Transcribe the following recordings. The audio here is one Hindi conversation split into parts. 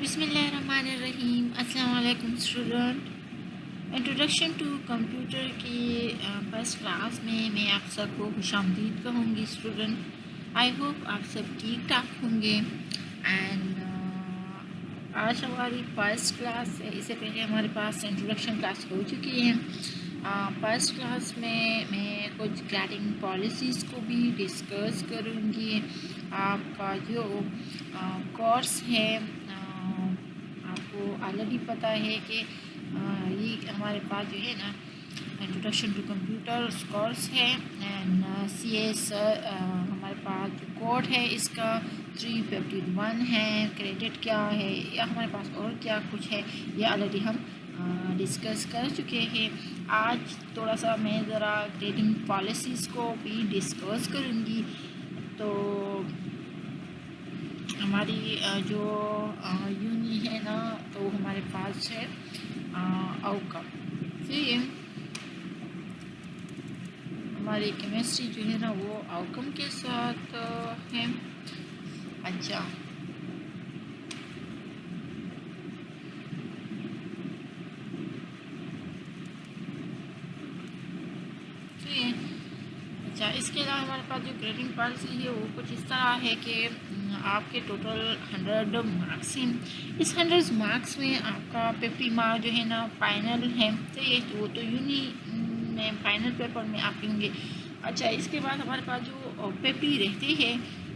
बिस्मिल्लाहिर्रहमानिर्रहीम। अस्सलाम वालेकुम स्टूडेंट। इंट्रोडक्शन टू कंप्यूटर की फर्स्ट क्लास में मैं आप सबको खुशामदीद कहूँगी स्टूडेंट। आई होप आप सब ठीक ठाक होंगे। एंड आज हमारी फर्स्ट क्लास है। इससे पहले हमारे पास इंट्रोडक्शन क्लास हो चुकी है। फर्स्ट क्लास में मैं कुछ ग्रेडिंग पॉलिसीज़ को भी डिस्कस करूँगी। आपका जो कोर्स है आपको ऑलरेडी पता है कि ये हमारे पास जो है ना इंट्रोडक्शन टू कंप्यूटर कोर्स है। एंड CS हमारे पास जो कोड है इसका 351 है। क्रेडिट क्या है या हमारे पास और क्या कुछ है ये ऑलरेडी हम डिस्कस कर चुके हैं। आज थोड़ा सा मैं ज़रा ग्रेडिंग पॉलिसीज़ को भी डिस्कस करूँगी। तो हमारी जो यूनी है ना तो हमारे पास है आउटकम। ठीक है, हमारी केमिस्ट्री जो है ना वो आउटकम के साथ है। अच्छा, ठीक है। अच्छा, इसके अलावा हमारे पास जो ग्रेडिंग पॉलिसी है वो कुछ इस तरह है कि आपके टोटल 100 मार्क्स हैं। इस 100 मार्क्स में आपका 50 मार्क जो है ना फाइनल है। तो ये वो तो यूनी में फाइनल पेपर में आप लेंगे। अच्छा, इसके बाद हमारे पास जो पेपी रहती है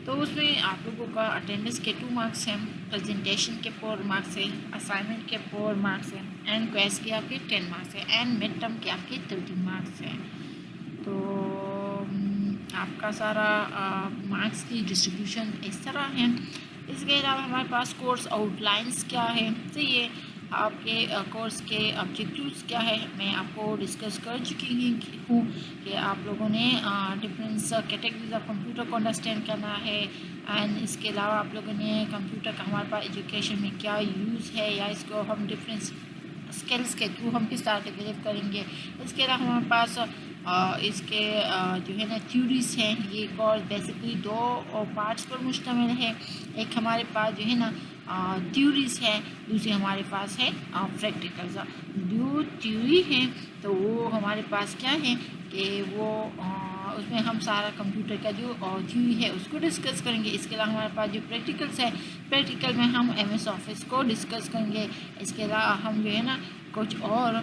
तो उसमें आप लोगों का अटेंडेंस के 2 मार्क्स हैं, प्रेजेंटेशन के 4 मार्क्स हैं, असाइनमेंट के 4 मार्क्स हैं, एंड क्वेस्ट के आपके 10 मार्क्स हैं, एंड मिड टर्म के आपके 30 मार्क्स हैं। तो आपका सारा मार्क्स की डिस्ट्रीब्यूशन इस तरह है। इसके अलावा हमारे पास कोर्स आउटलाइंस क्या है, तो ये आपके कोर्स के ऑब्जेक्टिव्स क्या है मैं आपको डिस्कस कर चुकी हूँ कि आप लोगों ने डिफरेंस कैटेगरीज ऑफ कंप्यूटर को अंडरस्टैंड करना है। एंड इसके अलावा आप लोगों ने कंप्यूटर का हमारे पास एजुकेशन में क्या यूज़ है या इसको हम डिफरेंस स्किल्स के थ्रू हम किस तरह डेवलप करेंगे। इसके अलावा हमारे पास इसके जो है ना थ्योरीज हैं। ये कोर्स बेसिकली 2 पार्ट्स पर मुश्तमिल है। एक हमारे पास जो है ना थ्योरीज है, दूसरी हमारे पास है प्रैक्टिकल्स। जो थ्योरी है तो वो हमारे पास क्या है कि वो उसमें हम सारा कंप्यूटर का जो थ्योरी है उसको डिस्कस करेंगे। इसके अलावा हमारे पास जो प्रैक्टिकल्स है, प्रैक्टिकल में हम MS ऑफिस को डिस्कस करेंगे। इसके अलावा हम जो है ना कुछ और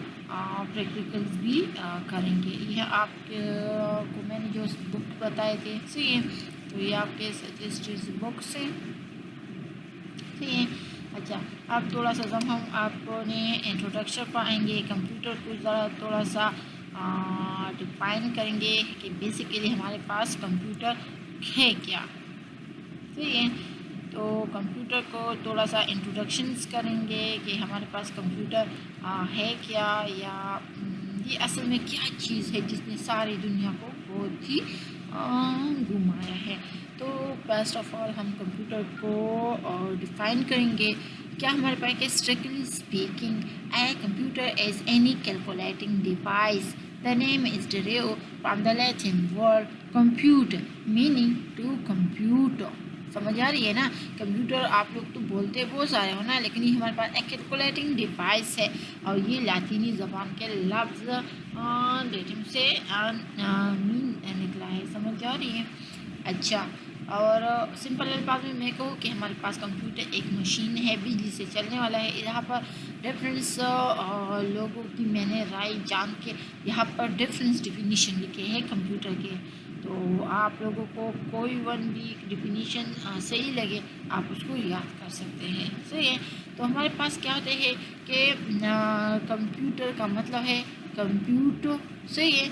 प्रैक्टिकल्स भी करेंगे। यह आपको मैंने जो बुक बताए थे सही है, तो ये आपके सजेस्टेड बुक्स हैं। ठीक है। अच्छा, अब थोड़ा सा जब हम आपने इंट्रोडक्शन पर आएंगे कंप्यूटर को ज़रा थोड़ा सा डिफाइन करेंगे कि बेसिकली हमारे पास कंप्यूटर है क्या। ठीक है, तो कंप्यूटर को थोड़ा सा इंट्रोडक्शंस करेंगे कि हमारे पास कंप्यूटर है क्या, या ये असल में क्या चीज़ है जिसने सारी दुनिया को बहुत ही घुमाया है। तो फर्स्ट ऑफ ऑल हम कंप्यूटर को डिफाइन करेंगे। क्या हमारे पास है strictly speaking a computer is any calculating device. The name is derived from the Latin word compute meaning to compute। समझ आ रही है ना। कंप्यूटर आप लोग तो बोलते बहुत सारे हो ना, लेकिन ये हमारे पास एक कैलकुलेटिंग डिवाइस है और ये लातीनी ज़बान के लफ्ज़ डेटिम से मीन निकला है। समझ आ रही है। अच्छा, और सिंपल अल्फाज में मैं कहूँ कि हमारे पास कंप्यूटर एक मशीन है, बिजली से चलने वाला है। यहाँ पर डिफरेंस लोगों की मैंने राय जान के यहाँ पर डिफरेंस डिफिनीशन लिखे हैं कंप्यूटर के। तो आप लोगों को कोई वन भी डिफिनीशन सही लगे आप उसको याद कर सकते हैं। सही है, तो हमारे पास क्या होते हैं कि कंप्यूटर का मतलब है कंप्यूटर। सही है,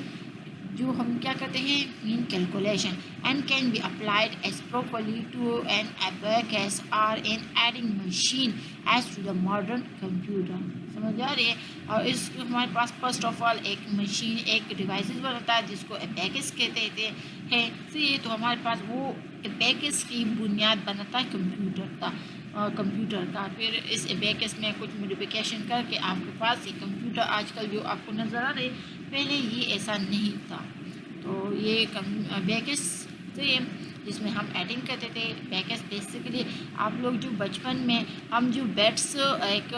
जो हम क्या करते हैं mean calculation and can be applied as properly to an abacus और an adding machine as to the modern computer. समझ आ रही है। और इस हमारे पास फर्स्ट ऑफ ऑल एक मशीन एक डिवाइसेस बनाता है जिसको abacus कहते हैं। तो ये तो हमारे पास वो abacus की बुनियाद बनाता है कंप्यूटर का। फिर इस abacus में कुछ मॉडिफिकेशन करके आपके पास ये कंप्यूटर आजकल जो आपको नज़र आ रहे, पहले ये ऐसा नहीं था। तो ये abacus से जिसमें हम एडिंग करते थे। बैकेस बेसिकली आप लोग जो बचपन में हम जो बेट्स एक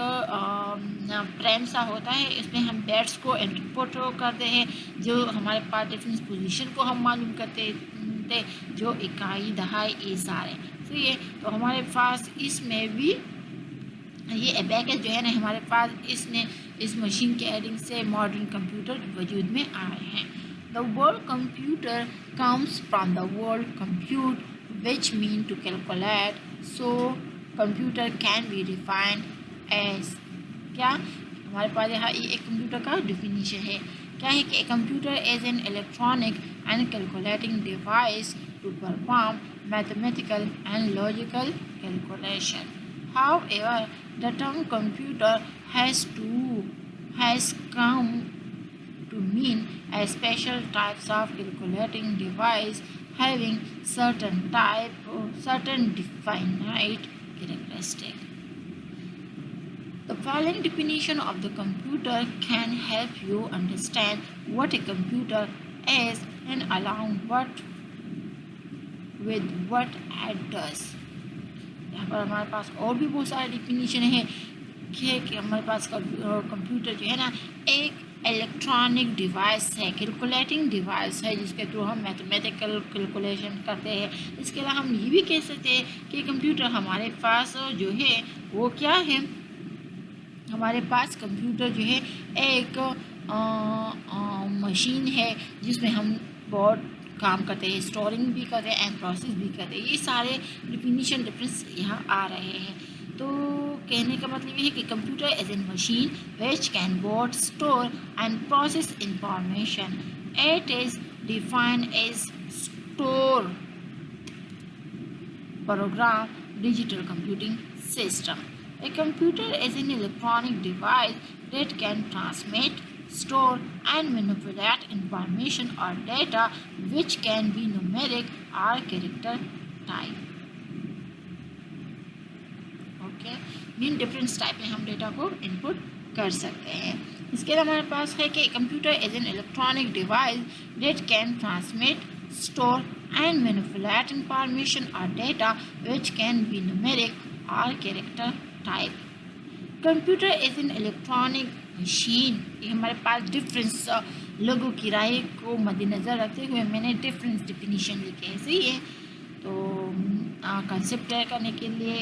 फ्रेम सा होता है, इसमें हम बेट्स को इनपुट करते हैं, जो हमारे पास डिफरेंट पोजीशन को हम मालूम करते थे, जो इकाई दहाई ये सारे। तो ये तो हमारे पास इसमें भी ये एबैकस जो है ना, हमारे पास इसने इस मशीन के एडिंग से मॉडर्न कंप्यूटर वजूद में आए हैं। The word computer comes from the word compute which mean to calculate. So computer can be defined as क्या, हमारे पास यहाँ ये एक कंप्यूटर का डिफिनीशन है। क्या है कि computer is an electronic and calculating device to perform mathematical and logical calculation. However, the term computer has come to mean a special types of calculating device having certain definite characteristic. The following definition of the computer can help you understand what a computer is and along with what it does. यहाँ पर हमारे पास और भी बहुत सारे डिफिनीशन है कि हमारे पास कंप्यूटर जो है ना एक इलेक्ट्रॉनिक डिवाइस है, कैलकुलेटिंग डिवाइस है, जिसके थ्रू हम मैथमेटिकल कैलकुलेशन करते हैं। इसके अलावा हम ये भी कह सकते हैं कि कंप्यूटर हमारे पास जो है वो क्या है, हमारे पास कंप्यूटर जो है एक मशीन है जिसमें हम बहुत काम करते हैं, स्टोरिंग भी करते हैं एंड प्रोसेस भी करते हैं। ये सारे डिफिनीशन डिफरेंस यहाँ आ रहे हैं। तो कहने का मतलब ये है कि computer is an machine which can both store and process information. It is defined as store program digital computing system. A computer is an electronic device that can transmit, store and manipulate information or data which can be numeric or character type. Okay, mean different type में हम डेटा को इनपुट कर सकते हैं। इसके अलावा हमारे पास है कि computer is an electronic device that can transmit, store and manipulate information or data which can be numeric or character type. Computer is an electronic machine. ये हमारे पास डिफरेंस लोगों की राय को मद्देनज़र रखते हुए मैंने डिफरेंस डिफिनीशन लिखे हैं, सही है। तो कंसेप्ट क्लियर करने के लिए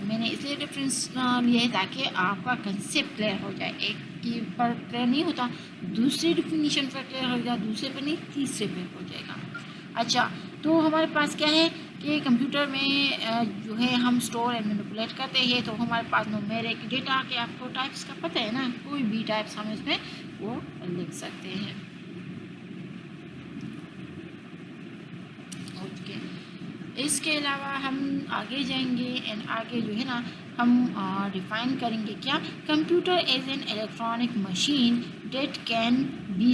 मैंने इसलिए डिफरेंस लिए है ताकि आपका कंसेप्ट क्लियर हो जाए। एक की पर क्लियर नहीं होता, दूसरी डिफिनीशन पर क्लियर हो जाए, दूसरे पर नहीं तीसरे पर हो जाएगा। अच्छा, तो हमारे पास क्या है कि कंप्यूटर में जो है हम स्टोर एंड मैनिपुलेट करते हैं, तो हमारे पास न्यूमेरिक डेटा के आपको टाइप्स का पता है ना, कोई भी टाइप्स हम इसमें वो लिख सकते हैं। ओके, इसके अलावा हम आगे जाएंगे एंड आगे जो है ना हम डिफाइन करेंगे क्या, computer is an electronic machine that can be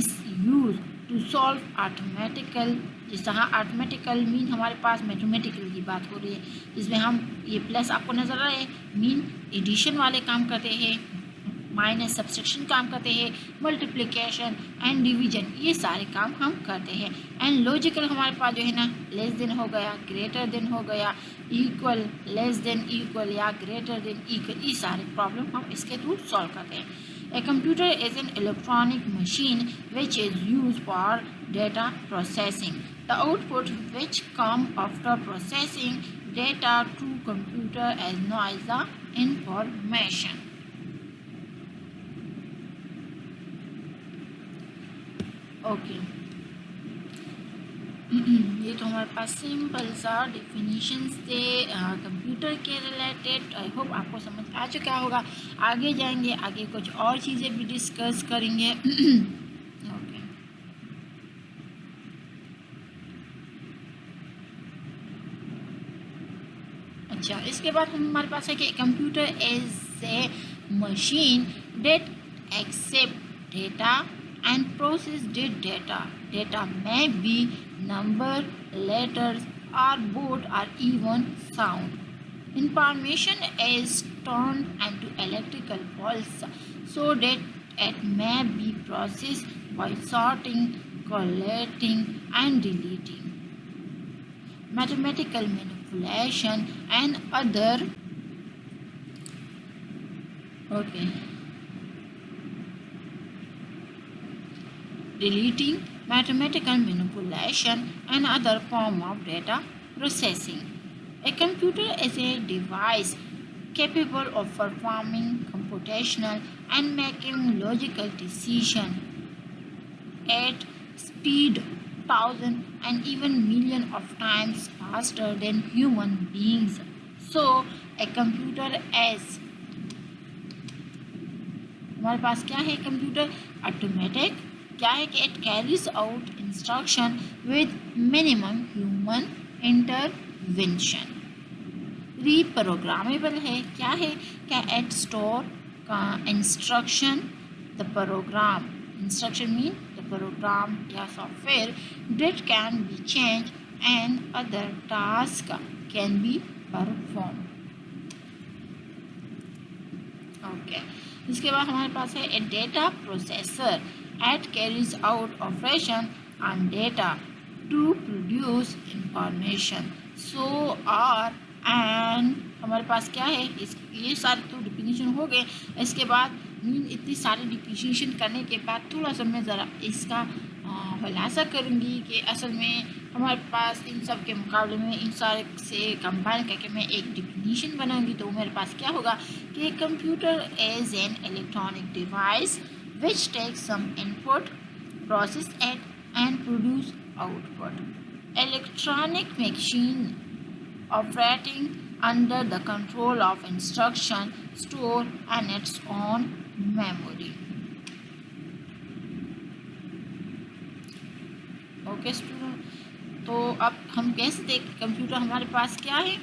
use to solve automatically. जिस तरह ऑटोमेटिकल मीन हमारे पास मैथमेटिकल की बात हो रही है, जिसमें हम ये प्लस आपको नज़र आ रहा है मीन एडिशन वाले काम करते हैं, माइनस सब्सट्रैक्शन काम करते हैं, मल्टीप्लिकेशन एंड डिवीजन ये सारे काम हम करते हैं। एंड लॉजिकल हमारे पास जो है ना लेस देन हो गया, ग्रेटर देन हो गया, इक्वल, लेस देन इक्वल या ग्रेटर देन इक्वल, ये सारे प्रॉब्लम हम इसके थ्रू सॉल्व करते हैं। A computer is an electronic machine which is used for data processing. The output which come after processing data to computer is known as the information. Okay. ये तो हमारे पास सिंपल सा डिफिनीशंस थे कंप्यूटर के रिलेटेड। आई होप आपको समझ आ चुका होगा। आगे जाएंगे, आगे कुछ और चीज़ें भी डिस्कस करेंगे। ओके, अच्छा, इसके बाद हमारे पास है कि computer is a machine that accept data and processed data. Data may be number, letters, or both, or even sound. Information is turned into electrical pulse so that it may be processed by sorting, collating, and deleting. mathematical manipulation and other okay deleting mathematical manipulation and other form of data processing. A computer is a device capable of performing computational and making logical decisions at speed thousand and even million of times faster than human beings. So a computer is हमारे पास क्या है कंप्यूटर ऑटोमेटिक क्या है कि it carries out instruction with minimum human intervention reprogrammable है क्या है क्या इट स्टोर का instruction the program instruction mean the program या software that can be change and other task can be perform okay इसके बाद हमारे पास है a data processor it carries out operation on data to produce information so are and हमारे पास क्या है इस ये सारे तो डिफिनीशन हो गए इसके बाद इतनी सारी डिफिनीशन करने के बाद थोड़ा सा मैं ज़रा इसका खुलासा करूँगी कि असल में हमारे पास इन सब के मुकाबले में इन सारे से कंबाइन करके मैं एक डिफिनीशन बनाऊंगी तो मेरे पास क्या होगा कि computer is an electronic device which takes some input process it and produce output electronic machine operating under the control of instruction stored in its own memory. Okay student तो अब हम कैसे देख कंप्यूटर हमारे पास क्या है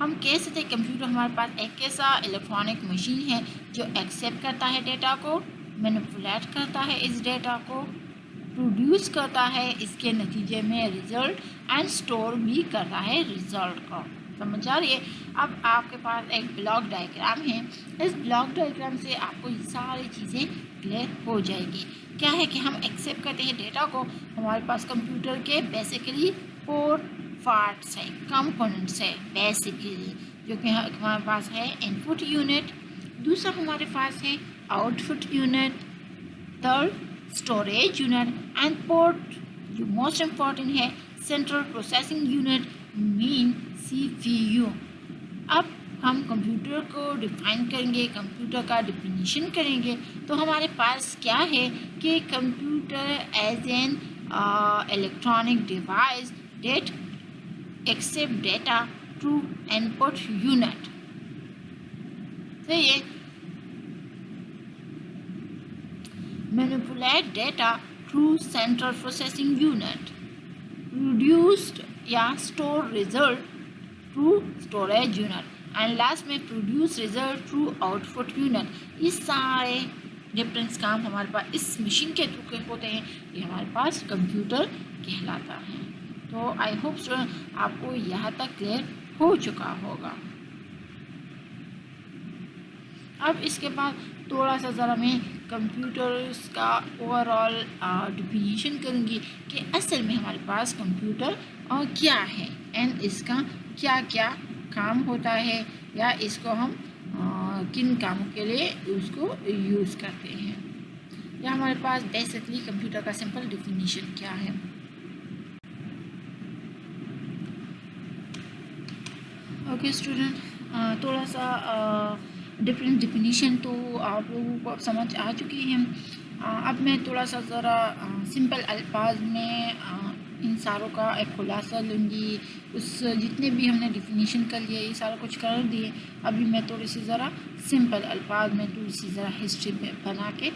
हम कैसे देख कंप्यूटर हमारे पास एक ऐसा इलेक्ट्रॉनिक मशीन है जो एक्सेप्ट करता है डेटा को मैनिपुलेट करता है इस डेटा को प्रोड्यूस करता है इसके नतीजे में रिजल्ट एंड स्टोर भी करता है रिजल्ट को समझ आ रही है अब आपके पास एक ब्लॉक डायग्राम है इस ब्लॉक डायग्राम से आपको ये सारी चीज़ें क्लियर हो जाएगी क्या है कि हम एक्सेप्ट करते हैं डेटा को हमारे पास कंप्यूटर के बेसिकली 4 पार्ट्स है कंपोनेंट्स है बेसिकली जो कि हमारे पास है इनपुट यूनिट दूसरा हमारे पास है output unit third storage unit and port जो मोस्ट इम्पॉर्टेंट है central processing unit mean CPU अब हम कंप्यूटर को डिफाइन करेंगे कंप्यूटर का डिफिनीशन करेंगे तो हमारे पास क्या है कि computer is an electronic device that accept data through input unit सही है manipulate data through central processing unit produced या store result through storage unit and last में produce result through output unit ये सारे डिफरेंस काम हमारे पास इस मशीन के थ्रू होते हैं ये हमारे पास कंप्यूटर कहलाता है तो आई होप स्टूडेंट आपको यहाँ तक क्लियर हो चुका होगा अब इसके बाद थोड़ा सा ज़रा मैं कंप्यूटर्स का ओवरऑल डिफिनीशन करूँगी कि असल में हमारे पास कंप्यूटर क्या है एंड इसका क्या क्या काम होता है या इसको हम किन कामों के लिए उसको यूज़ करते हैं या हमारे पास बेसिकली कंप्यूटर का सिंपल डिफिनीशन क्या है ओके स्टूडेंट थोड़ा सा डिफरेंट डिफिनीशन तो आप लोगों को समझ आ चुकी हैं अब मैं थोड़ा सा ज़रा सिंपल अल्फाज में इन सारों का एक खुलासा लूँगी उस जितने भी हमने डिफिनीशन कर लिए ये सारा कुछ कर दिए अभी मैं थोड़ी सी ज़रा सिंपल अल्फाज में थोड़ी सी ज़रा हिस्ट्री बना के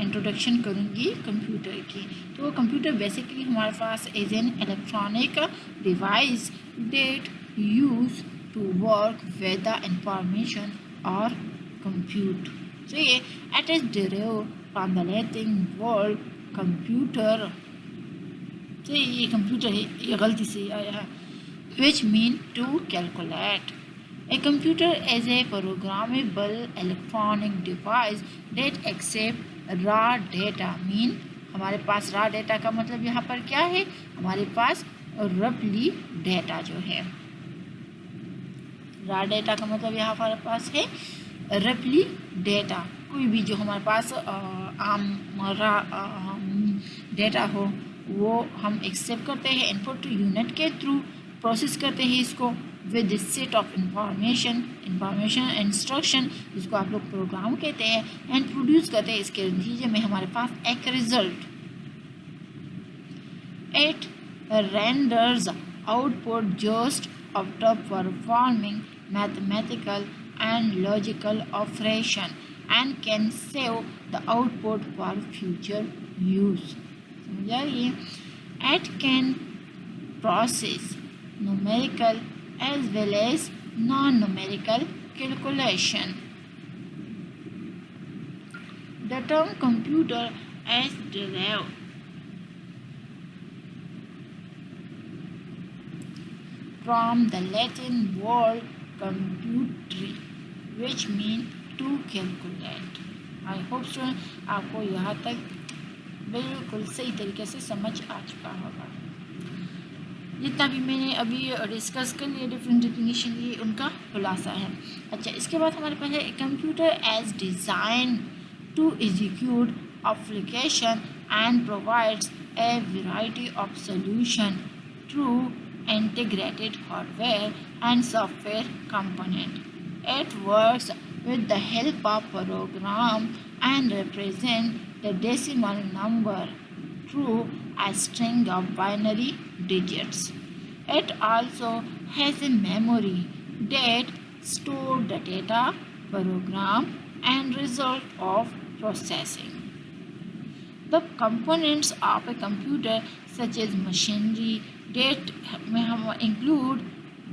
इंट्रोडक्शन करूँगी कंप्यूटर की तो कंप्यूटर बेसिकली हमारे पास as an electronic device that use to work with the information or compute so it is derived from the Latin word computer so ये कंप्यूटर है ये गलती से आया है which mean to calculate a computer is a programmable electronic device that accept raw data mean हमारे पास रॉ डेटा का मतलब यहाँ पर क्या है, हमारे पास रफली डेटा जो है, रॉ डेटा का मतलब यहाँ पर पास है रफली डेटा। कोई भी जो हमारे पास आम डेटा हो वो हम एक्सेप्ट करते हैं इनपुट यूनिट के थ्रू, प्रोसेस करते हैं इसको with set of information instruction, जिसको आप लोग प्रोग्राम कहते हैं, एंड प्रोड्यूस करते हैं। इसके नतीजे में हमारे पास एक result, it renders output just after performing mathematical and logical operation and can save the output for future use. समझिए, it can process numerical as well as non-numerical calculation. The term computer is derived from the Latin word computare, which means to calculate. I hope student आपको यहाँ तक बिल्कुल सही तरीके से समझ आ चुका होगा। जितना भी मैंने अभी डिस्कस कर लिया, डिफरेंट डेफिनेशन ये उनका खुलासा है। अच्छा, इसके बाद हमारे पास है computer is design to execute application and provides a variety of solution through integrated hardware and software component. It works with the help of program and represent the decimal number through a string of binary digits. It also has a memory that stores the data, program and result of processing. The components of a computer such as machinery that में हम इंक्लूड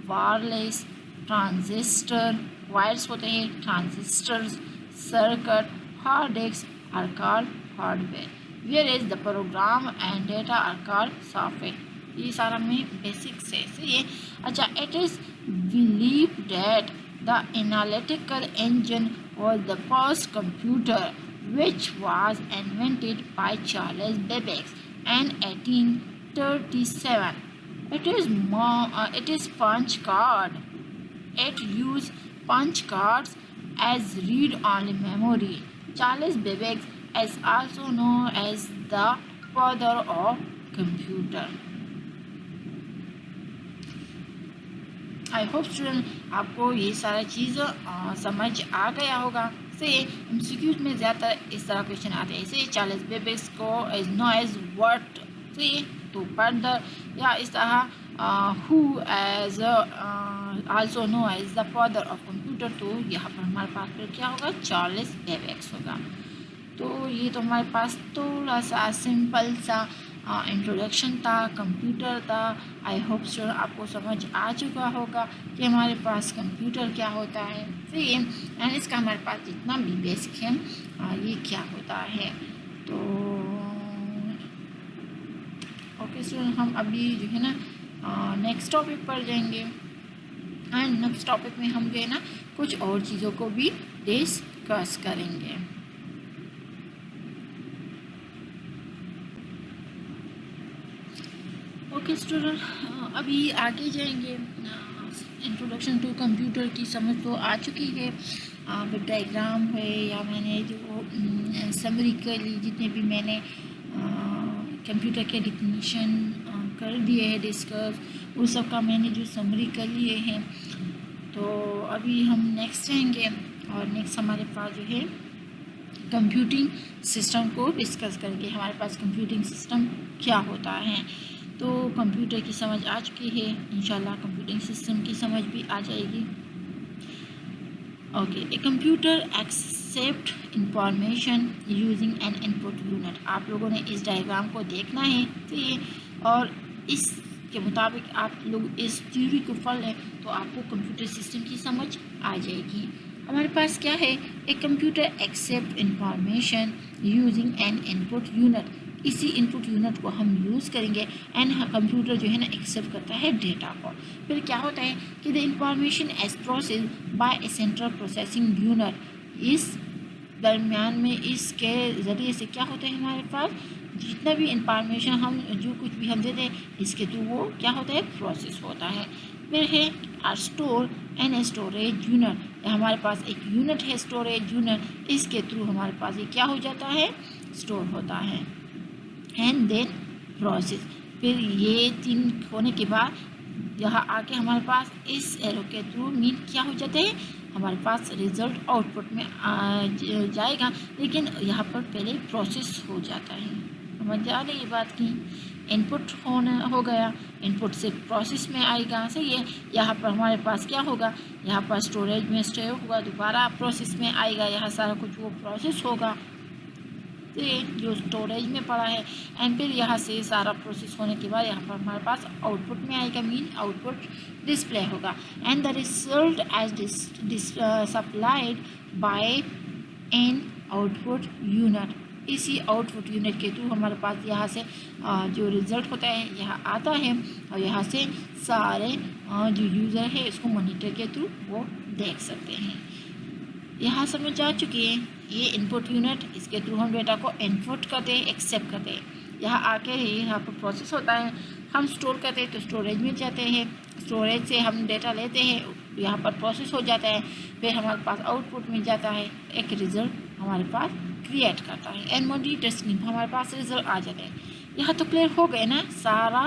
वायरलेस ट्रांजिस्टर, वायर्स होते हैं transistors, circuit, hard disk are called hardware, ware is the program and data are called software. ये सारा में बेसिक से ये। अच्छा, it is believe that the analytical engine was the first computer which was invented by Charles Babbage in 1837. It is punch card. It used punch cards as read-only memory. Charles Babbage is also known as the father of computer. I hope student आपको ये सारा चीज़ समझ आ गया होगा। से एमसीक्यूज में ज़्यादातर इस तरह क्वेश्चन आते हैं, जैसे चार्ल्स बेबेज को एज नो एज व्हाट से तो फर्दर, या इस तरह who is also know as the father of computer, तो यहाँ पर हमारे पास फिर क्या होगा, चार्ल्स बेबेज होगा। तो ये तो हमारे पास थोड़ा सा सिंपल सा इंट्रोडक्शन था, कंप्यूटर था। आई होप स्टूडेंट आपको समझ आ चुका होगा कि हमारे पास कंप्यूटर क्या होता है, फिर एंड इसका हमारे पास जितना भी बेसिक है ये क्या होता है। तो ओके स्टूडेंट, हम अभी जो है ना नेक्स्ट टॉपिक पर जाएंगे, एंड नेक्स्ट टॉपिक में हम जो है ना कुछ और चीज़ों को भी डिस्कस करेंगे। ओके स्टूडेंट, अभी आगे जाएंगे। इंट्रोडक्शन टू कंप्यूटर की समझ तो आ चुकी है, फिर डायग्राम है या मैंने जो समरिकली जितने भी मैंने कंप्यूटर के डिफिनीशन कर दिए हैं डिस्कस, उस सब का मैंने जो समरी कर लिए हैं। तो अभी हम नेक्स्ट जाएंगे, और नेक्स्ट हमारे पास जो है कंप्यूटिंग सिस्टम को डिस्कस करेंगे। हमारे पास कंप्यूटिंग सिस्टम क्या होता है, तो कंप्यूटर की समझ आ चुकी है, इंशाल्लाह कंप्यूटिंग सिस्टम की समझ भी आ जाएगी। Okay, a computer accept information using an input unit. आप लोगों ने इस डायग्राम को देखना है, ठीक है, और इसके मुताबिक आप लोग इस थ्योरी को पढ़ लें तो आपको कंप्यूटर सिस्टम की समझ आ जाएगी। हमारे पास क्या है, a computer accept information using an input unit. इसी इनपुट यूनिट को हम यूज़ करेंगे, एंड कंप्यूटर जो है ना एक्सेप्ट करता है डेटा को। फिर क्या होता है कि the information is process by a central processing unit. इस दरमियान में इसके ज़रिए से क्या होता है, हमारे पास जितना भी इंफॉर्मेशन हम जो कुछ भी हम देते हैं इसके थ्रू वो क्या होता है, प्रोसेस होता है। फिर है स्टोर एंड स्टोरेज यूनिट, हमारे पास एक यूनिट है स्टोरेज यूनिट, इसके थ्रू हमारे पास ये क्या हो जाता है, स्टोर होता है। एंड देन प्रोसेस, फिर ये 3 होने के बाद यहाँ आके हमारे पास इस एरो के थ्रू मीन क्या हो जाते हैं, हमारे पास रिजल्ट आउटपुट में जाएगा, लेकिन यहाँ पर पहले प्रोसेस हो जाता है। समझ आ रही ये बात की, इनपुट हो गया, इनपुट से प्रोसेस में आएगा, सही है। यहाँ पर हमारे पास क्या होगा, यहाँ पर स्टोरेज में स्टोर होगा, दोबारा प्रोसेस में आएगा, यहाँ सारा कुछ वो प्रोसेस होगा, तो ये जो स्टोरेज में पड़ा है। एंड फिर यहाँ से सारा प्रोसेस होने के बाद यहाँ पर हमारे पास आउटपुट में आएगा, मीन आउटपुट डिस्प्ले होगा। And the result is supplied by an output unit, इसी आउटपुट यूनिट के थ्रू हमारे पास यहाँ से जो रिज़ल्ट होता है यहाँ आता है, और यहाँ से सारे जो यूज़र है इसको मॉनिटर के थ्रू वो देख सकते हैं। यहाँ समझ आ चुकी है ये इनपुट यूनिट, इसके थ्रू हम डेटा को इनपुट करते हैं, एक्सेप्ट करते हैं। यहाँ आके ही यहाँ पर प्रोसेस होता है, हम स्टोर करते हैं तो स्टोरेज में जाते हैं, स्टोरेज से हम डेटा लेते हैं, यहाँ पर प्रोसेस हो जाता है, फिर हमारे पास आउटपुट में जाता है, एक रिज़ल्ट हमारे पास क्रिएट करता है, एंड मॉनिटर स्क्रीन पर हमारे पास रिजल्ट आ जाते हैं। यहाँ तो क्लियर हो गए ना सारा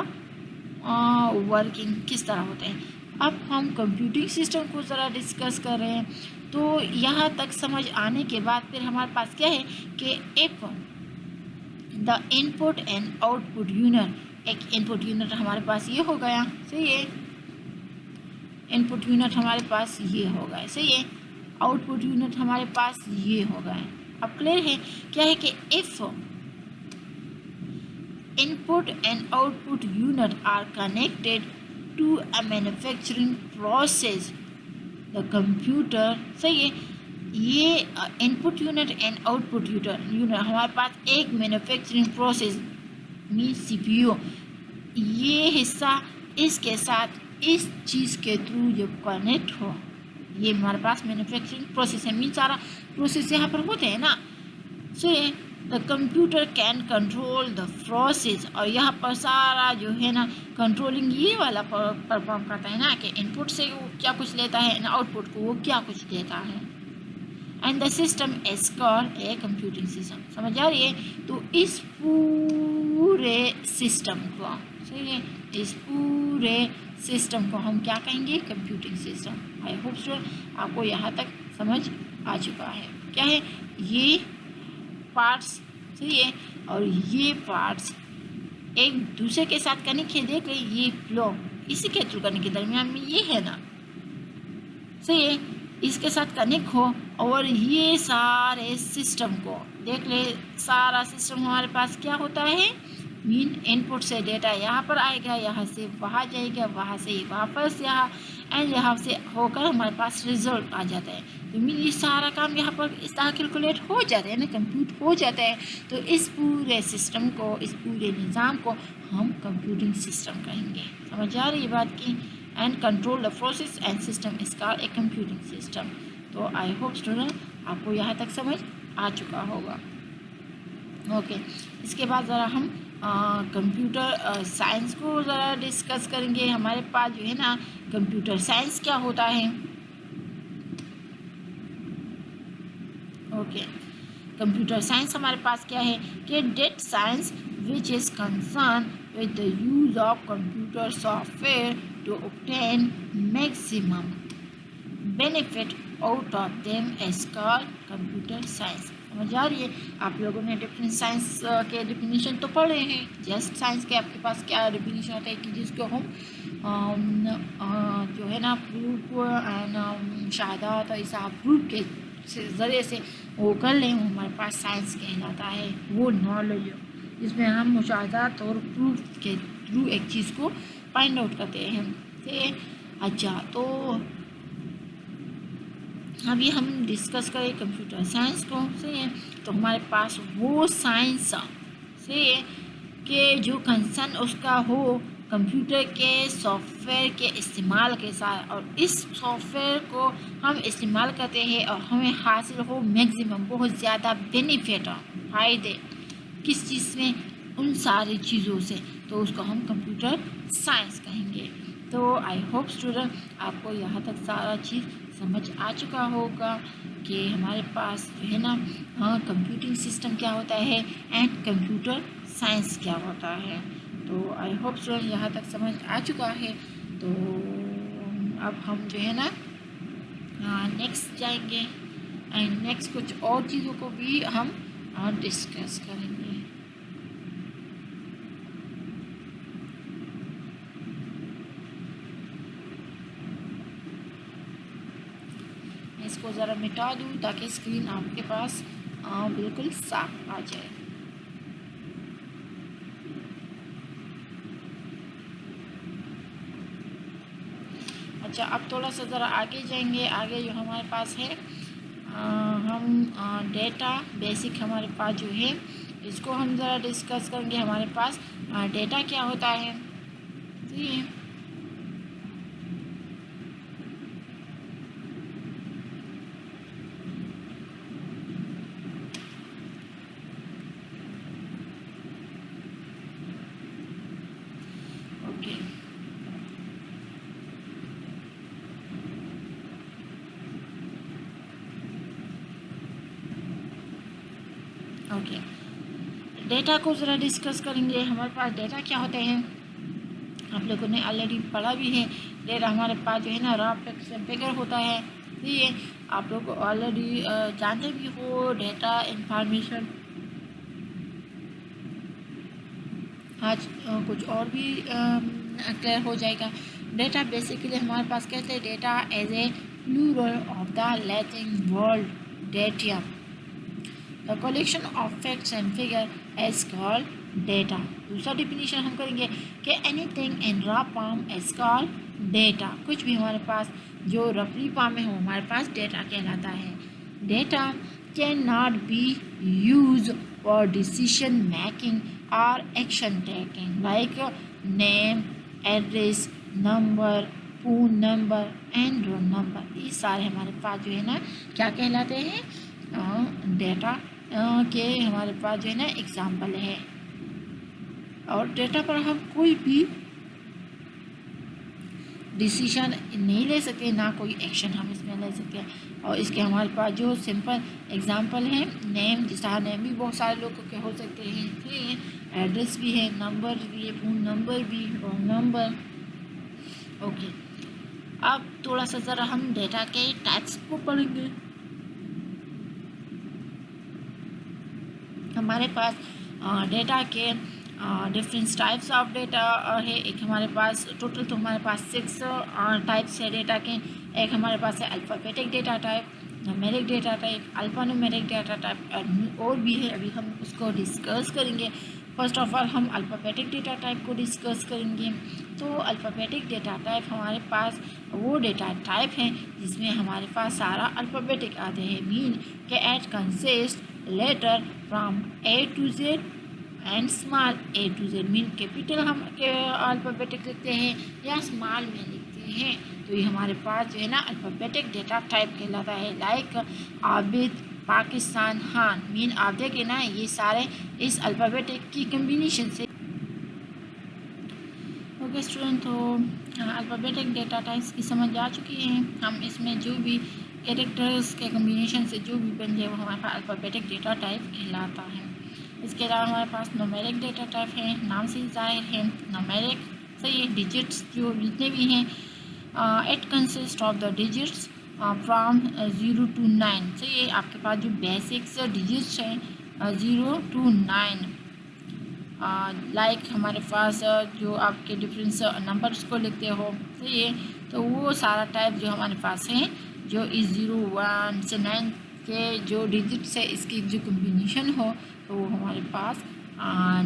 वर्किंग किस तरह होते हैं। अब हम कंप्यूटिंग सिस्टम को ज़रा डिस्कस कर रहे हैं, तो यहाँ तक समझ आने के बाद फिर हमारे पास क्या है कि if the input and output unit, एक इनपुट यूनिट हमारे पास ये हो गया, सही है, इनपुट यूनिट हमारे पास ये हो गया, सही है, आउटपुट यूनिट हमारे पास ये हो गया। अब क्लियर है क्या है कि if input and output unit are connected to a manufacturing process the computer, सही है, ये input unit and output unit हमारे पास एक मैन्युफैक्चरिंग प्रोसेस मीन सीपीयू, ये हिस्सा इसके साथ इस चीज़ के थ्रू जब कनेक्ट हो, ये हमारे पास मैन्युफैक्चरिंग प्रोसेस है, मीन सारा प्रोसेस यहाँ पर होते हैं ना, so the computer can control the process, और यहाँ पर सारा जो है ना कंट्रोलिंग ये वाला परफॉर्म करता है ना, कि इनपुट से वो क्या कुछ लेता है, आउटपुट को वो क्या कुछ देता है। And the system is called a computing system, समझ आ रही है। तो इस पूरे सिस्टम को, सही है, इस पूरे सिस्टम को हम क्या कहेंगे, computing system. I hope student आपको यहाँ तक समझ आ चुका है। क्या है ये पार्ट्स, सही है, और ये पार्ट्स एक दूसरे के साथ कनेक्ट है, देख ले ये फ्लो इसी के थ्रू करने के दरमियान में ये है ना, सही है, इसके साथ कनेक्ट हो, और ये सारे सिस्टम को देख ले, सारा सिस्टम हमारे पास क्या होता है, मीन इनपुट से डेटा यहाँ पर आएगा, यहाँ से वहाँ जाएगा, वहाँ से वापस यहाँ, एंड यहाँ से होकर हमारे पास रिजल्ट आ जाता है। तो मीन ये सारा काम यहाँ पर इस तरह कैलकुलेट हो जाता है ना, कंप्यूट हो जाता है। तो इस पूरे सिस्टम को, इस पूरे निज़ाम को हम कंप्यूटिंग सिस्टम कहेंगे। समझ आ रही है बात की। And control the process and system is called a computing system. तो आई होप स्टूडेंट आपको यहाँ तक समझ आ चुका होगा। ओके, इसके बाद ज़रा हम कंप्यूटर साइंस को ज़रा डिस्कस करेंगे। हमारे पास जो है ना कंप्यूटर साइंस क्या होता है। ओके, कंप्यूटर साइंस हमारे पास क्या है कि that science which is concern with the use of computer software to obtain maximum benefit out of them is called computer science. समझ आ रही है। आप लोगों ने डिफरेंट साइंस के डिफिनीशन तो पढ़े हैं। जस्ट साइंस के आपके पास क्या डिफिनीशन होता है कि जिसको हम जो है ना प्रूफ एंड शहादत और इसा प्रूफ के ज़रिए से वो कर लें, वो हमारे पास साइंस कहलाता है। वो नॉलेज जिसमें हम मुशाहदात और प्रूफ के थ्रू एक चीज़ को फाइंड आउट करते हैं। अच्छा, तो अभी हम डिस्कस करें कंप्यूटर साइंस को, सही है। तो हमारे पास वो साइंस सही है कि जो कंसर्न उसका हो कंप्यूटर के सॉफ्टवेयर के इस्तेमाल के साथ, और इस सॉफ्टवेयर को हम इस्तेमाल करते हैं और हमें हासिल हो मैक्सिमम बहुत ज़्यादा बेनिफिट फ़ायदे किस चीज़ में, उन सारी चीज़ों से, तो उसको हम कंप्यूटर साइंस कहेंगे। तो आई होप स्टूडेंट आपको यहाँ तक सारा चीज़ समझ आ चुका होगा कि हमारे पास जो है ना कंप्यूटिंग सिस्टम क्या होता है एंड कंप्यूटर साइंस क्या होता है। तो आई होप स्टूडेंट यहाँ तक समझ आ चुका है। तो अब हम जो है ना नेक्स्ट जाएंगे एंड नेक्स्ट कुछ और चीज़ों को भी हम डिस्कस करेंगे। इसको ज़रा मिटा दूँ ताकि स्क्रीन आपके पास बिल्कुल साफ आ जाए। अच्छा, अब थोड़ा सा ज़रा आगे जाएंगे। आगे जो हमारे पास है हम डेटा बेसिक हमारे पास जो है इसको हम ज़रा डिस्कस करेंगे। हमारे पास डेटा क्या होता है। जी ओके ओके डेटा को ज़रा डिस्कस करेंगे। हमारे पास डेटा क्या होते हैं आप लोगों ने ऑलरेडी पढ़ा भी है। डेटा हमारे पास जो है ना रॉ फिगर होता है। ये आप लोग ऑलरेडी जानते भी हो। डेटा इंफॉर्मेशन आज कुछ और भी क्लियर हो जाएगा। डेटा बेसिकली हमारे पास कहते हैं data as a plural of the Latin word datum, the collection of facts and figure as called data. दूसरा डिफिनीशन हम करेंगे कि anything in raw form as called data. कुछ भी हमारे पास जो रफली फॉर्म में हो हमारे पास डेटा कहलाता है। Data can not be use for decision making और action taking like name, address, number, phone number and roll number. ये सारे हमारे पास जो है ना क्या कहलाते हैं डेटा के हमारे पास जो है ना एग्जाम्पल है। और डेटा पर हम कोई भी डिसीजन नहीं ले सकते, ना कोई एक्शन हम इसमें ले सकते हैं। और इसके हमारे पास जो सिंपल एग्जांपल हैं नेम, जैसा नेम भी बहुत सारे लोगों के हो सकते हैं। ठीक है, एड्रेस भी है, नंबर भी है, फ़ोन नंबर भी, रोल नंबर। ओके, अब थोड़ा सा ज़रा हम डेटा के टाइप्स को पढ़ेंगे। हमारे पास डेटा के डिफरेंट टाइप्स ऑफ डेटा है। एक हमारे पास टोटल तो हमारे पास 6 टाइप्स है डेटा के। एक हमारे पास है alphabetic data type, numeric data type, alphanumeric data type और भी है। अभी हम उसको डिस्कस करेंगे। फर्स्ट ऑफ ऑल हम अल्फ़ाबेटिक डेटा टाइप को डिस्कस करेंगे। तो अल्फ़ाबेटिक डेटा टाइप हमारे पास वो डेटा टाइप है जिसमें हमारे पास सारा अल्फ़ाबेटिक आते हैं। मीन के it consist letter from A to Z and small A to Z। Mean capital हम अल्फ़ाबेटिक लिखते हैं या स्मॉल में लिखते हैं। तो ये हमारे पास जो है ना अल्फ़ाबेटिक डेटा टाइप कहलाता है। लाइक आबिद, पाकिस्तान, खान। मीन आप देखें ना ये सारे इस अल्फ़ाबेटिक की कम्बिनेशन से। ओके स्टूडेंट, तो अल्फ़ाबेटिक डेटा टाइप्स की समझ आ चुकी है। हम इसमें जो भी कैरेक्टर्स के कम्बिनेशन से जो भी बन जाए वो हमारे पास अल्फ़ाबेटिक डेटा टाइप कहलाता है। इसके अलावा हमारे पास न्यूमेरिक डेटा टाइप है। नाम से ही जाहिर है न्यूमेरिक से ये डिजिट्स जो जितने भी हैं it consist of the digits from 0 to 9। से ये आपके पास जो बेसिक्स डिजिट्स हैं 0 to 9। लाइक हमारे पास जो आपके डिफरेंस नंबर्स को लिखते हो तो ये तो वो सारा टाइप जो हमारे पास है जो इस 0, 1 से 9 के जो डिजिट्स है इसकी जो कम्बिनेशन हो तो वो हमारे पास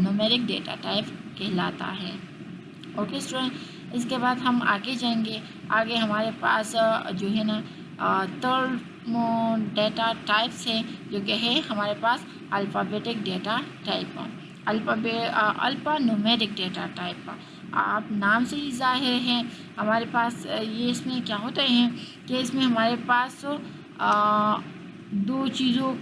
न्यूमेरिक डेटा टाइप कहलाता है। ओके स्टूडेंट, इसके बाद हम आगे जाएंगे। आगे हमारे पास जो है ना थर्ड डेटा टाइप्स है जो कि है हमारे पास alphabetic data type, alphanumeric data type. आप नाम से ही जाहिर है हमारे पास ये इसमें क्या होता है कि इसमें हमारे पास दो चीज़ों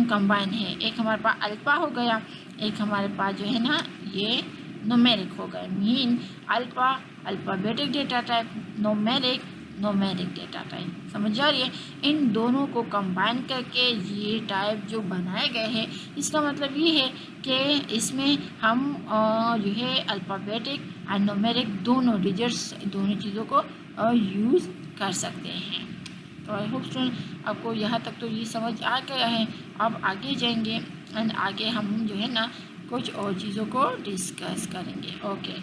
कंबाइन है। एक हमारे पास अल्फ़ा हो गया, एक हमारे पास जो है ना ये न्यूमेरिक हो गए, mean alphabetic data type, numeric data type. समझ आ रही है? इन दोनों को कंबाइन करके ये टाइप जो बनाए गए हैं, इसका मतलब ये है कि इसमें हम जो है अल्फ़ाबेटिक और न्यूमेरिक दोनों डिजिट्स, दोनों चीज़ों को यूज़ कर सकते हैं। तो आई होप स्टूडेंट आपको यहाँ तक तो ये समझ आ गया है। अब आगे जाएंगे एंड आगे हम जो है ना कुछ और चीज़ों को डिस्कस करेंगे। ओके,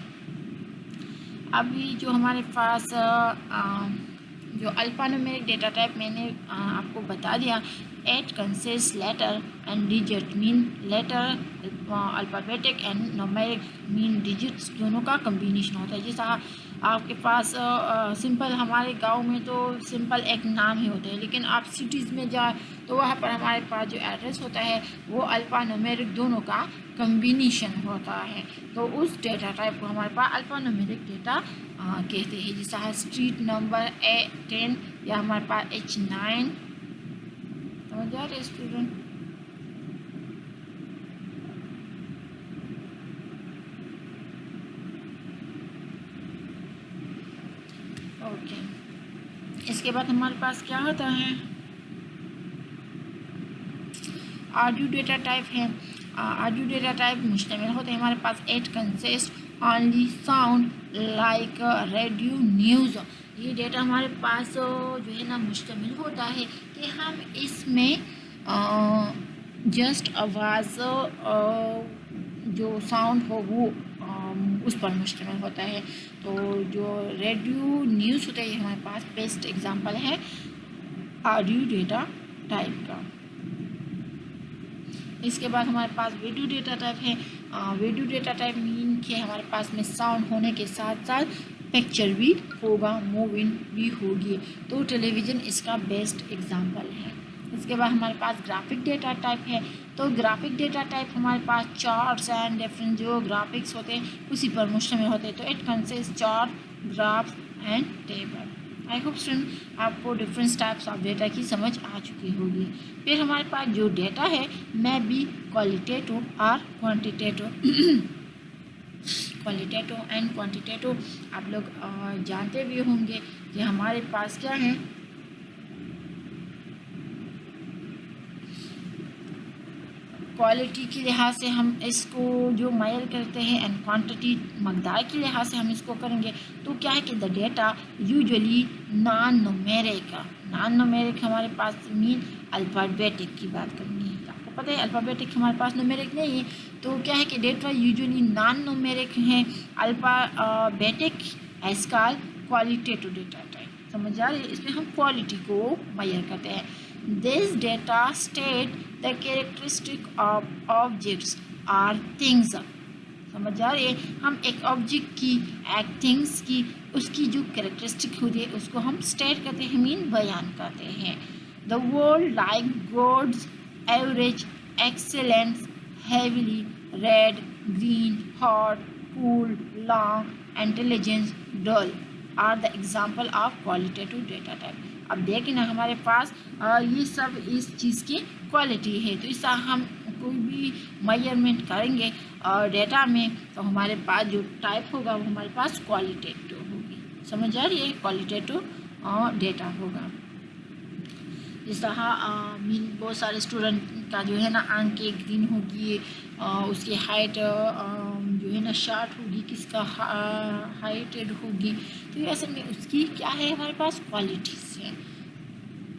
अभी जो हमारे पास जो अल्फ़ान्यूमेरिक डेटा टाइप मैंने आपको बता दिया, 8 consist letter and digit, mean letter alphabetic and numeric mean digits, दोनों का कम्बिनेशन होता है। जैसा आपके पास सिंपल, हमारे गांव में तो सिंपल एक नाम ही होता है, लेकिन आप सिटीज़ में जाए तो वहाँ पर हमारे पास जो एड्रेस होता है वो अल्फ़ा न्यूमेरिक दोनों का कम्बिनेशन होता है। तो उस डेटा टाइप को हमारे पास अल्फ़ा न्यूमेरिक डेटा कहते हैं। जैसा स्ट्रीट नंबर A10 या हमारे पास H9। समझ आ रहे स्टूडेंट? ओके, इसके बाद हमारे पास क्या होता है, ऑडियो डेटा टाइप है। ऑडियो डेटा टाइप मुश्तमिल होते हैं हमारे पास 8 consist only sound like radio news. ये डेटा हमारे पास जो है ना मुश्तमिल होता है कि हम इसमें जस्ट आवाज़ जो साउंड हो वो उस पर मुश्तमिल होता है। तो जो रेडियो न्यूज़ होता है, हमारे पास बेस्ट एग्जांपल है ऑडियो डेटा टाइप का। इसके बाद हमारे पास वीडियो डेटा टाइप है। वीडियो डेटा टाइप मीन के हमारे पास में साउंड होने के साथ साथ पिक्चर भी होगा, मूविंग भी होगी। तो टेलीविज़न इसका बेस्ट एग्जांपल है। इसके बाद हमारे पास ग्राफिक डेटा टाइप है। तो ग्राफिक डेटा टाइप हमारे पास चार्ट्स एंड डिफरेंट जो ग्राफिक्स होते हैं उसी पर मुश्तमिल होते हैं। तो it consist chart, graphs and table. I hope student आपको डिफरेंट टाइप्स ऑफ डेटा की समझ आ चुकी होगी। फिर हमारे पास जो डेटा है मैं भी क्वालिटेटिव और क्वांटिटेटिव क्वालिटेटिव एंड क्वांटिटेटिव आप लोग जानते भी होंगे कि हमारे पास क्या है, क्वालिटी के लिहाज से हम इसको जो मेजर करते हैं एंड क्वांटिटी मकदार के लिहाज से हम इसको करेंगे। तो क्या है कि the data usually non numeric हमारे पास मीन अल्फ़ाबेटिक की बात करेंगे। आपको पता है अल्फ़ाबेटिक हमारे पास न्यूमेरिक नहीं है। तो क्या है कि डेटा यूजुअली नॉन न्यूमेरिक है, alphabetic is call qualitative data type. समझ आ रही है? इसमें हम क्वालिटी को मेजर करते हैं। This data state the characteristic of objects or things। समझ आ रही है? हम एक ऑब्जेक्ट की, एक थिंग्स की, उसकी जो कैरेक्टरिस्टिक होती है उसको हम स्टेट करते हैं, मीन बयान करते हैं। The word like goods, average, excellence, heavily, red, green, hot, cool, long, intelligence, dull are the example of qualitative data type. अब देखिए ना हमारे पास ये सब इस चीज़ की क्वालिटी है। तो इसका हम कोई भी मेजरमेंट करेंगे डेटा में तो हमारे पास जो टाइप होगा वो हमारे पास क्वालिटेटिव होगी। समझ आ रही है? क्वालिटेटिव डेटा होगा। जैसा मीन बहुत सारे स्टूडेंट का जो है ना आंखें ग्रीन होगी, उसकी हाइट जो है ना शॉर्ट होगी, किसका हाइटेड होगी। तो ऐसे में उसकी क्या है हमारे पास क्वालिटीज़ है।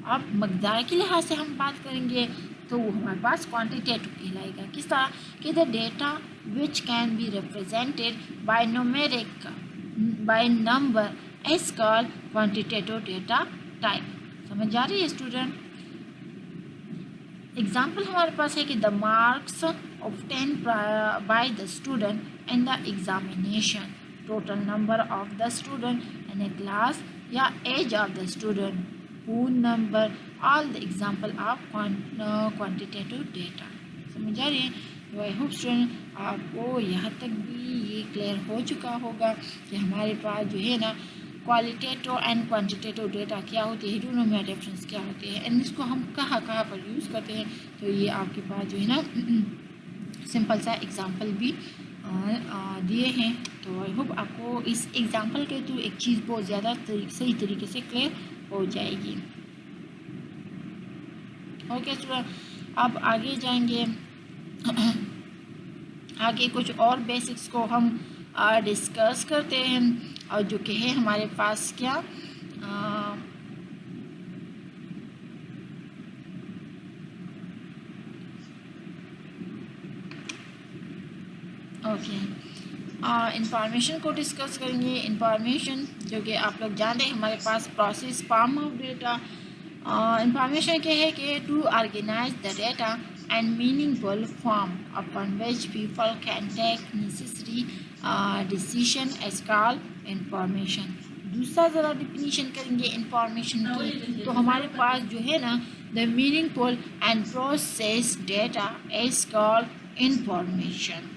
अब मकदार के लिहाज से हम बात करेंगे तो वो हमारे पास क्वांटिटेटिव कहलाएगा। किस तरह कि the data which can be represented by numeric by number is called quantitative data type. समझ आ रही है स्टूडेंट? एग्जाम्पल हमारे पास है कि the marks obtained by the student in the examination, total number of the student in a class या age of the student, whole number, all the example of quantitative data। समझ आ रही है? तो आई होप स्टूडेंट आपको यहाँ तक भी ये क्लियर हो चुका होगा कि हमारे पास जो है ना क्वालिटेटिव एंड क्वांटिटेटिव डेटा क्या होती है, दोनों में डिफरेंस क्या होते हैं एंड इसको हम कहाँ कहाँ पर यूज़ करते हैं। तो ये आपके पास जो है ना सिंपल सा एग्जांपल भी दिए हैं। तो आई होप आपको इस एग्जांपल के थ्रू एक चीज़ बहुत ज़्यादा सही तरीके से क्लियर हो जाएगी। ओके स्टूडेंट, अब आगे जाएंगे। आगे कुछ और बेसिक्स को हम डिस्कस करते हैं, और जो कि है हमारे पास क्या ओके इंफॉर्मेशन को डिस्कस करेंगे। इंफॉर्मेशन जो कि आप लोग जानते हैं हमारे पास process form of data. Information क्या है कि to organise the data and meaningful form upon which people can take necessary decision is called information। दूसरा ज़रा डिफिनीशन करेंगे इंफॉर्मेशन की, तो हमारे पास जो है ना the meaningful and process data is called information.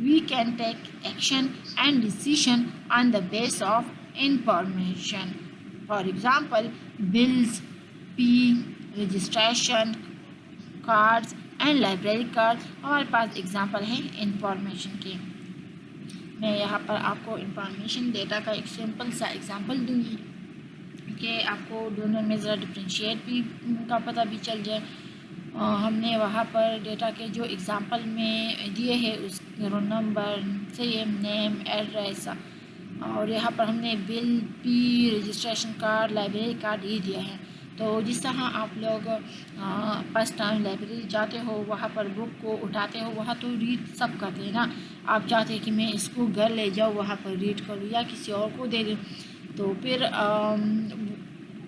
We can take action and decision on the basis of information. For example, bills, fee, registration, cards and library card हमारे पास एग्जाम्पल है इंफॉर्मेशन के। मैं यहाँ पर आपको इंफॉर्मेशन डेटा का एक सिंपल सा एग्जाम्पल दूंगी कि आपको दोनों में ज़रा डिफ्रेंशिएट भी का पता भी चल जाए। हमने वहाँ पर डेटा के जो एग्ज़ाम्पल में दिए हैं उस रोल नंबर से नेम एड्रेस, और यहाँ पर हमने बिल, फी, रजिस्ट्रेशन कार्ड, लाइब्रेरी कार्ड ये दिया है। तो जिस तरह आप लोग फर्स्ट टाइम लाइब्रेरी जाते हो, वहाँ पर बुक को उठाते हो, वहाँ तो रीड सब करते हैं ना। आप चाहते हैं कि मैं इसको घर ले जाऊँ, वहाँ पर रीड करूँ या किसी और को दे दूँ। तो फिर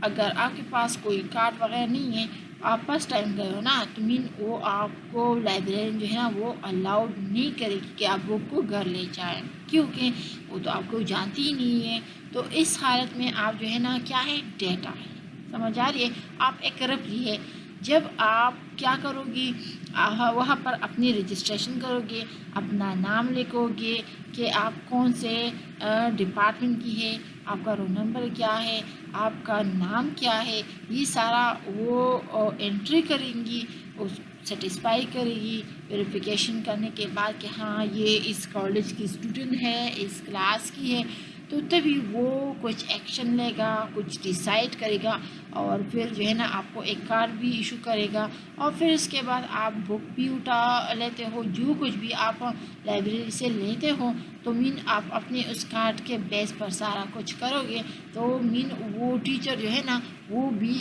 अगर आपके पास कोई कार्ड वगैरह नहीं है, आप फर्स्ट टाइम गए हो ना, तो मीन वो आपको लाइब्रेरियन जो है ना वो अलाउड नहीं करेगी कि आप बुक को घर ले जाएं, क्योंकि वो तो आपको जानती ही नहीं है। तो इस हालत में आप जो है ना क्या है, डेटा है, समझ आ रही है। आप एक रेफरी है, जब आप क्या करोगी, वहाँ पर अपनी रजिस्ट्रेशन करोगे, अपना नाम लिखोगे कि आप कौन से डिपार्टमेंट की है, आपका रोल नंबर क्या है, आपका नाम क्या है, ये सारा वो एंट्री करेंगी, उस सेटिस्फाई करेगी वेरिफिकेशन करने के बाद कि हाँ ये इस कॉलेज की स्टूडेंट है, इस क्लास की है। तो तभी वो कुछ एक्शन लेगा, कुछ डिसाइड करेगा, और फिर जो है ना आपको एक कार्ड भी इशू करेगा। और फिर उसके बाद आप बुक भी उठा लेते हो, जो कुछ भी आप लाइब्रेरी से लेते हो, तो मीन आप अपने उस कार्ड के बेस पर सारा कुछ करोगे। तो मीन वो टीचर जो है ना वो भी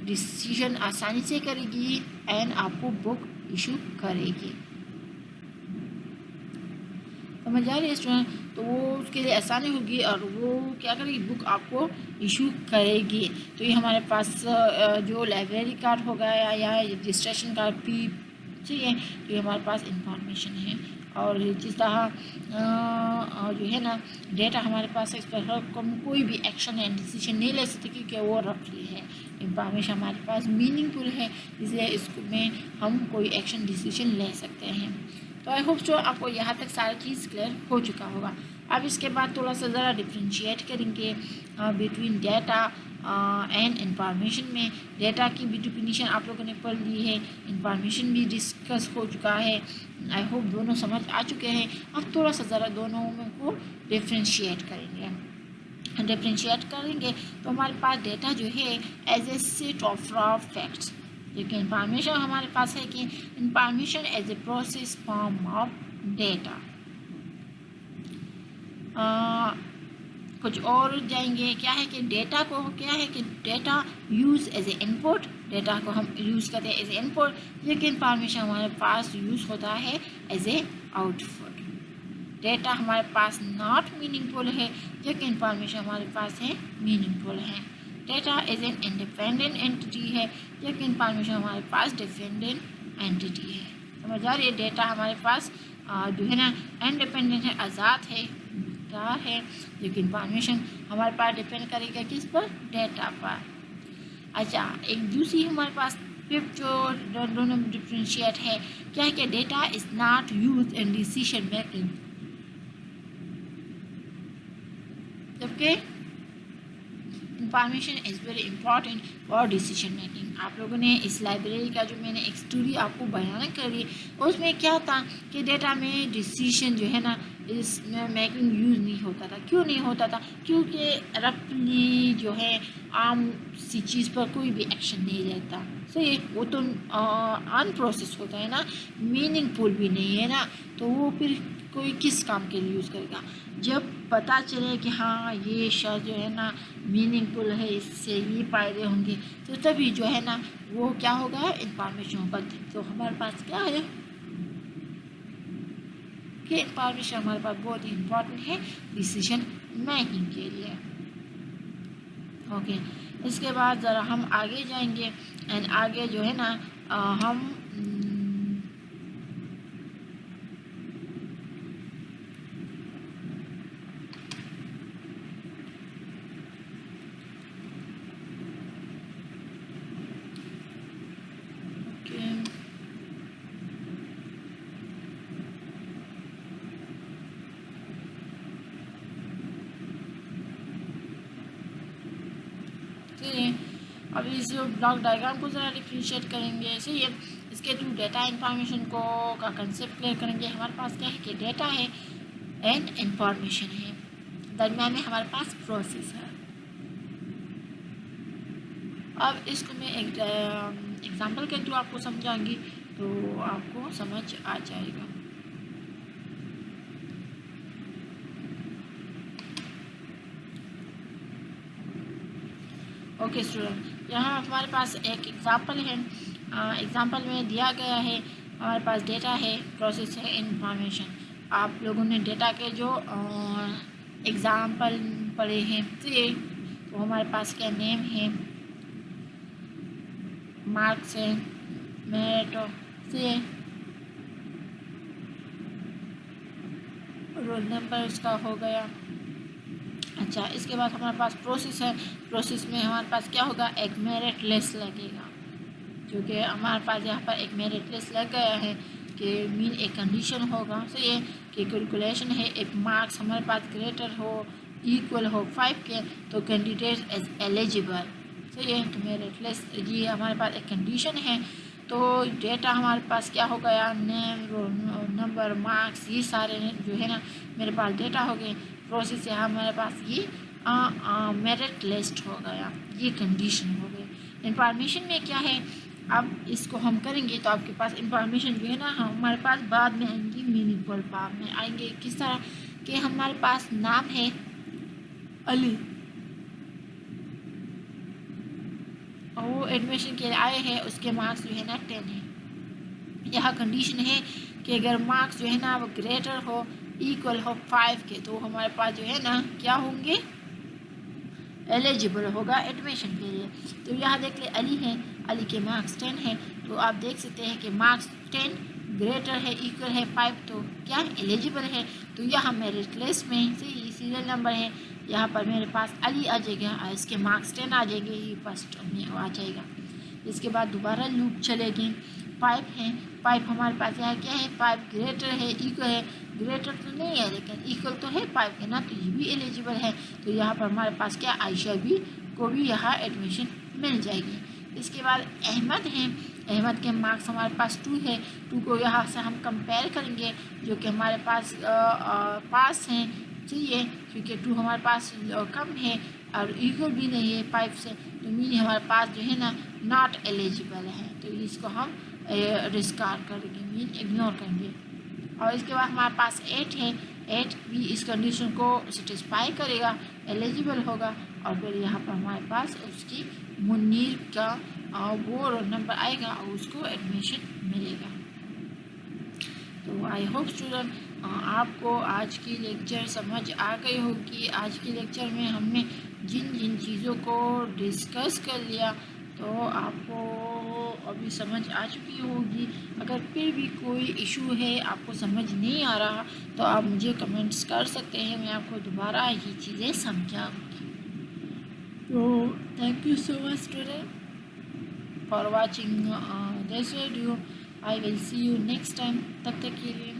डिसीजन आसानी से करेगी एंड आपको बुक इशू करेगी। समझ आ रही है स्टूडेंट? तो वो उसके लिए आसानी होगी और वो क्या करेगी, बुक आपको इशू करेगी। तो ये हमारे पास जो लाइब्रेरी कार्ड हो गया या रजिस्ट्रेशन कार्ड भी चाहिए, तो ये हमारे पास इंफॉर्मेशन है। और जिस तरह जो है ना डेटा हमारे पास है, इस पर हम कोई भी एक्शन एंड डिसीजन नहीं ले सकते क्योंकि वो रफली है। इंफॉर्मेशन हमारे पास मीनिंगफुल है, इसलिए इसमें हम कोई एक्शन डिसीजन ले सकते हैं। तो आई होप जो आपको यहाँ तक सारी चीज़ क्लियर हो चुका होगा। अब इसके बाद थोड़ा सा ज़रा डिफ्रेंशिएट करेंगे बिटवीन डेटा एंड इंफॉर्मेशन में। डेटा की भी डिफिनीशन आप लोगों ने पढ़ ली है, इंफॉर्मेशन भी डिस्कस हो चुका है। आई होप दोनों समझ आ चुके हैं। अब थोड़ा सा ज़रा दोनों को डिफ्रेंशिएट करेंगे। डिफ्रेंशिएट करेंगे तो हमारे पास डेटा जो है is a set of raw facts, लेकिन इंफॉर्मेशन हमारे पास है कि information is a process form of data. कुछ और जाएंगे, क्या है कि डेटा को क्या है कि data use as a input, data को हम यूज़ करते हैं एज ए इनपुट, लेकिन इंफॉर्मेशन हमारे पास यूज़ होता है एज ए आउटपुट। डेटा हमारे पास नॉट मीनिंगफुल है, लेकिन इंफॉर्मेशन हमारे पास है मीनिंगफुल है। Data is an independent entity है, लेकिन इंफॉर्मेशन हमारे पास डिपेंडेंट एंटिटी है। समझ आ रही है? डेटा हमारे पास जो है ना इंडिपेंडेंट है, आज़ाद है, है, लेकिन इंफॉर्मेशन हमारे पास डिपेंड करेगा किस पर, डेटा पर। अच्छा, एक दूसरी हमारे पास फिफ्थ जो दोनों डिफ्रेंशिएट है, क्या है कि data is not use in decision making, जबकि information is very important for decision making. आप लोगों ने इस लाइब्रेरी का जो मैंने एक स्टोरी आपको बयान करी उसमें क्या था कि डेटा में डिसीजन जो है ना इसमें मेकिंग यूज़ नहीं होता था। क्यों नहीं होता था? क्योंकि रफली जो है आम सी चीज़ पर कोई भी एक्शन नहीं रहता। सही, वो तो अनप्रोसेस होता है ना, मीनिंगफुल भी नहीं है ना, तो वो फिर कोई किस काम के लिए यूज़ करेगा? जब पता चले कि हाँ ये शब्द जो है ना मीनिंगफुल है, इससे ये फ़ायदे होंगे, तो तभी जो है ना वो क्या होगा, इंफॉर्मेशन होगा। तो हमारे पास क्या है कि इंफॉर्मेशन हमारे पास बहुत ही इम्पोर्टेंट है डिसीजन मेकिंग के लिए। ओके, इसके बाद ज़रा हम आगे जाएंगे एंड आगे जो है ना हम अब इस ब्लॉक डायग्राम को ज़रा डिफ्रेंशिएट करेंगे। ऐसे ही इसके थ्रू डेटा इंफॉर्मेशन को का कंसेप्ट क्लियर करेंगे। हमारे पास क्या है कि डेटा है एंड इंफॉर्मेशन है, दरम्यान में हमारे पास प्रोसेस है। अब इसको मैं एक एग्जांपल के थ्रू आपको समझाऊंगी तो आपको समझ आ जाएगा। ओके स्टूडेंट, यहाँ हमारे पास एक एग्जांपल है। एग्जांपल में दिया गया है हमारे पास डेटा है, प्रोसेस है, इंफॉर्मेशन। आप लोगों ने डेटा के जो एग्जांपल पढ़े हैं तो हमारे पास क्या नेम है, मार्क्स है, मेरिट से, रोल नंबर उसका हो गया। अच्छा, इसके बाद हमारे पास प्रोसेस है। प्रोसेस में हमारे पास क्या होगा, एक मेरिट लिस्ट लगेगा, जो कि हमारे पास यहाँ पर एक मेरिट लिस्ट लग गया है कि मीन एक कंडीशन होगा। सही है कि कैलकुलेशन है, एक मार्क्स हमारे पास ग्रेटर हो इक्वल हो 5 के तो कैंडिडेट इज एलिजिबल। सही है, तो मेरिट लिस्ट ये हमारे पास एक कंडीशन है। तो डेटा हमारे पास क्या हो गया, नेम, रोल नंबर, मार्क्स, ये सारे जो है ना मेरे पास डेटा हो गए। प्रोसेस यहाँ हमारे पास ये मेरिट लिस्ट हो गया, ये कंडीशन हो गई। इंफॉर्मेशन में क्या है, अब इसको हम करेंगे तो आपके पास इंफॉर्मेशन जो है ना हमारे पास बाद में आएंगी, मीनिंगफुल फॉर्म में आएंगे। किस तरह कि हमारे पास नाम है अली और वो एडमिशन के लिए आए हैं, उसके मार्क्स जो है ना 10 है। यहाँ कंडीशन है कि अगर मार्क्स जो है ना वो ग्रेटर हो इक्वल हो 5 के तो हमारे पास जो है ना क्या होंगे, एलिजिबल होगा एडमिशन के लिए। तो यहाँ देख ले अली है, अली के मार्क्स 10 है, तो आप देख सकते हैं कि मार्क्स 10 ग्रेटर है इक्वल है 5 तो क्या एलिजिबल है। तो यहाँ मेरिट लिस्ट में से सीरियल नंबर है, यहाँ पर मेरे पास अली आ जाएगा और इसके मार्क्स 10 आ जाएंगे, ये फर्स्ट में आ जाएगा। इसके बाद दोबारा लूप चलेगी। 5 है, 5 हमारे पास यहाँ क्या है, 5 ग्रेटर है इक्वल है, ग्रेटर तो नहीं है लेकिन इक्वल तो है 5 के ना, तो ये भी एलिजिबल है। तो यहाँ पर हमारे पास क्या, आयशा भी को भी यहाँ एडमिशन मिल जाएगी। इसके बाद अहमद है, अहमद के मार्क्स हमारे पास 2 है, 2 को यहाँ से हम कंपेयर करेंगे जो कि हमारे पास पास हैं। चाहिए क्योंकि 2 हमारे पास कम है और इक्वल भी नहीं है 5 से, तो मीन हमारे पास जो है ना नॉट एलिजिबल है, तो इसको हम डिस्कार्ड करेंगे, मीन इग्नोर करेंगे। और इसके बाद हमारे पास 8 है, 8 भी इस कंडीशन को सेटिस्फाई करेगा, एलिजिबल होगा। और फिर यहाँ पर हमारे पास उसकी मुन्नीर का वो रोल नंबर आएगा और उसको एडमिशन मिलेगा। तो आई होप स्टूडेंट आपको आज की लेक्चर समझ आ गई होगी। आज की लेक्चर में हमने जिन जिन चीज़ों को डिस्कस कर लिया तो आपको अभी समझ आ चुकी होगी। अगर फिर भी कोई इशू है, आपको समझ नहीं आ रहा, तो आप मुझे कमेंट्स कर सकते हैं, मैं आपको दोबारा ये चीज़ें समझाऊंगी। तो thank you so much student for watching this video. I will see you next time. तब तक के लिए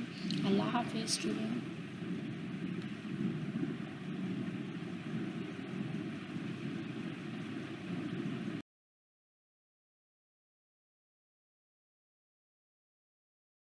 अल्लाह हाफिज़ स्टूडेंट।